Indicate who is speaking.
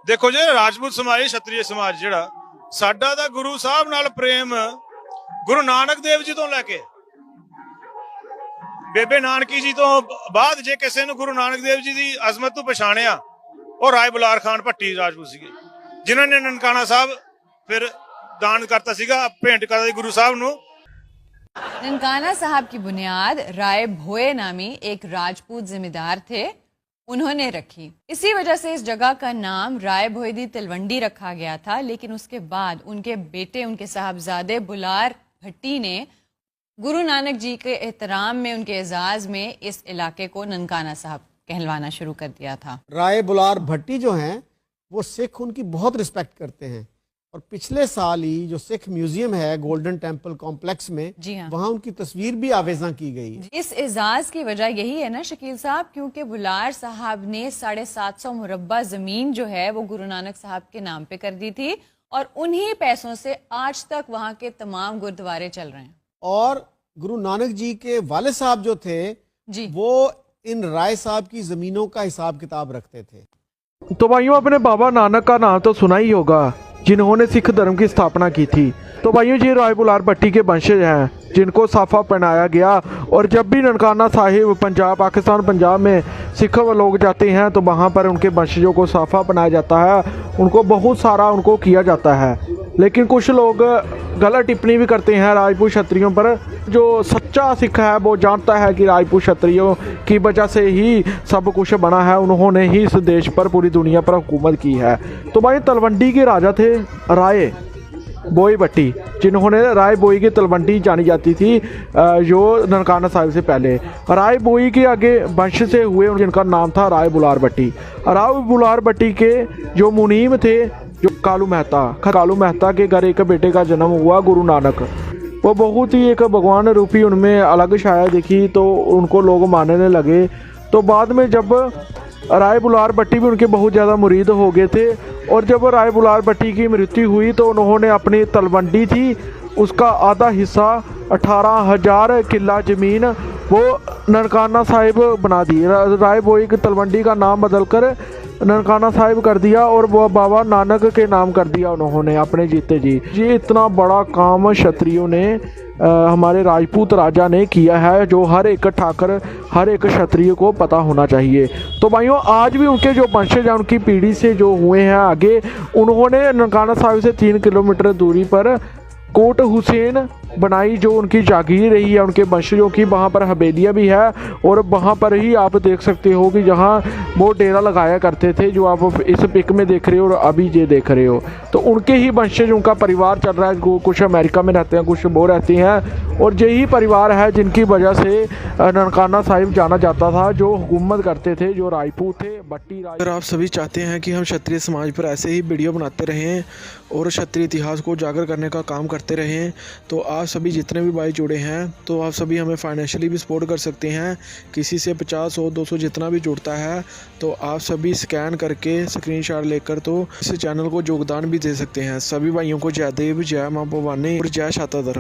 Speaker 1: देखो जी, राजपूत समाज क्षत्रिय समाज ਜਿਹੜਾ ਸਾਡਾ ਦਾ ਗੁਰੂ ਸਾਹਿਬ ਨਾਲ ਪ੍ਰੇਮ ਗੁਰੂ ਨਾਨਕ ਦੇਵ ਜੀ ਤੋਂ ਲੈ ਕੇ ਬੇਬੇ ਨਾਨਕੀ ਜੀ ਤੋਂ ਬਾਅਦ ਜੇ ਕਿਸੇ ਨੂੰ ਗੁਰੂ ਨਾਨਕ ਦੇਵ ਜੀ ਦੀ ਅਜ਼ਮਤ ਤੋਂ ਪਛਾਣਿਆ ਉਹ ਰਾਏ ਬੁਲਾਰ ਖਾਨ ਭੱਟੀ ਰਾਜਪੂਤ ਸੀਗੇ, ਜਿਨ੍ਹਾਂ ਨੇ ਨਨਕਾਣਾ ਸਾਹਿਬ ਫਿਰ दान करता सीगा, भेंट करता सी गुरु साहब नु।
Speaker 2: ननकाना साहब की बुनियाद राय भोए नामी एक राजपूत जिम्मेदार थे, उन्होंने रखी। इसी वजह से इस जगह का नाम राय भोए दी तलवंडी रखा गया था। लेकिन उसके बाद उनके बेटे, उनके साहबजादे बुलार भट्टी ने गुरु नानक जी के एहतराम में, उनके एजाज में इस इलाके को ननकाना साहब कहलवाना शुरू कर दिया था।
Speaker 3: राय बुलार भट्टी जो हैं वो सिख उनकी बहुत रिस्पेक्ट करते हैं और पिछले साल ही जो सिख म्यूजियम है गोल्डन टेम्पल कॉम्प्लेक्स में,
Speaker 2: जी हाँ,
Speaker 3: वहाँ उनकी तस्वीर भी आवेजा की गई।
Speaker 2: इस एजाज की वजह यही है ना शकील साहब, क्योंकि बुलार साहब ने 750 मुरब्बा जमीन जो है वो गुरु नानक साहब के नाम पे कर दी थी और उन्हीं पैसों से आज तक वहाँ के तमाम गुरुद्वारे चल रहे हैं।
Speaker 3: और गुरु नानक जी के वाले साहब जो थे
Speaker 2: जी,
Speaker 3: वो इन राय साहब की जमीनों का हिसाब किताब रखते थे।
Speaker 4: तो भाइयों, अपने बाबा नानक का नाम तो सुना ही होगा, जिन्होंने सिख धर्म की स्थापना की थी। तो भाइयों, ये राय बुलार भट्टी के वंशज हैं जिनको साफा पहनाया गया। और जब भी ननकाना साहिब पंजाब, पाकिस्तान पंजाब में सिख लोग जाते हैं तो वहाँ पर उनके वंशजों को साफा पहनाया जाता है, उनको बहुत सारा उनको किया जाता है। लेकिन कुछ लोग गलत टिप्पणी भी करते हैं राजपूत क्षत्रियों पर। जो सच्चा सिख है वो जानता है कि राजपूत क्षत्रियों की वजह से ही सब कुछ बना है, उन्होंने ही इस देश पर, पूरी दुनिया पर हुकूमत की है। तो भाई, तलवंडी के राजा थे राय बोई भट्टी, जिन्होंने राय बोई की तलवंडी जानी जाती थी जो ननकाना साहिब से पहले। राय बोई के आगे वंश से हुए, जिनका नाम था राय बुलार भट्टी। राय बुलार भट्टी के जो मुनीम थे, जो कालू मेहता के घर एक बेटे का जन्म हुआ गुरु नानक। वो बहुत ही एक भगवान रूपी उनमें अलग छाया दिखी तो उनको लोग मानने लगे। तो बाद में जब राय बुलार भट्टी भी उनके बहुत ज़्यादा मुरीद हो गए थे और जब राय बुलार भट्टी की मृत्यु हुई तो उन्होंने अपनी तलवंडी थी उसका आधा हिस्सा 18,000 किला ज़मीन वो ननकाना साहिब बना दी। राय बोई की तलवंडी का नाम बदलकर ननकाना साहिब कर दिया और वो बाबा नानक के नाम कर दिया उन्होंने अपने जीते जी। ये इतना बड़ा काम क्षत्रियों ने, हमारे राजपूत राजा ने किया है, जो हर एक ठाकर, हर एक क्षत्रिय को पता होना चाहिए। तो भाइयों, आज भी उनके जो वंशज हैं, उनकी पीढ़ी से जो हुए हैं आगे, उन्होंने ननकाना साहिब से 3 किलोमीटर दूरी पर कोट हुसैन बनाई, जो उनकी जागीर रही है उनके वंशजों की। वहाँ पर हवेलियाँ भी है और वहाँ पर ही आप देख सकते हो कि जहाँ वो डेरा लगाया करते थे, जो आप इस पिक में देख रहे हो और अभी ये देख रहे हो। तो उनके ही वंशज, उनका परिवार चल रहा है। कुछ अमेरिका में रहते हैं, कुछ वो रहते हैं, और यही परिवार है जिनकी वजह से ननकाना साहिब जाना जाता था, जो हुकूमत करते थे, जो राजपूत थे भट्टी राज।
Speaker 5: अगर आप सभी चाहते हैं कि हम क्षत्रिय समाज पर ऐसे ही वीडियो बनाते रहें और क्षत्रिय इतिहास को उजागर करने का काम करते रहें, तो आप सभी जितने भी भाई जुड़े हैं, तो आप सभी हमें फाइनेंशियली भी सपोर्ट कर सकते हैं। किसी से 50, 100, 200 जितना भी जुड़ता है तो आप सभी स्कैन करके स्क्रीनशॉट लेकर तो इस चैनल को योगदान भी दे सकते हैं। सभी भाइयों को जय देव, जय मां भवानी और जय शाता धर्म।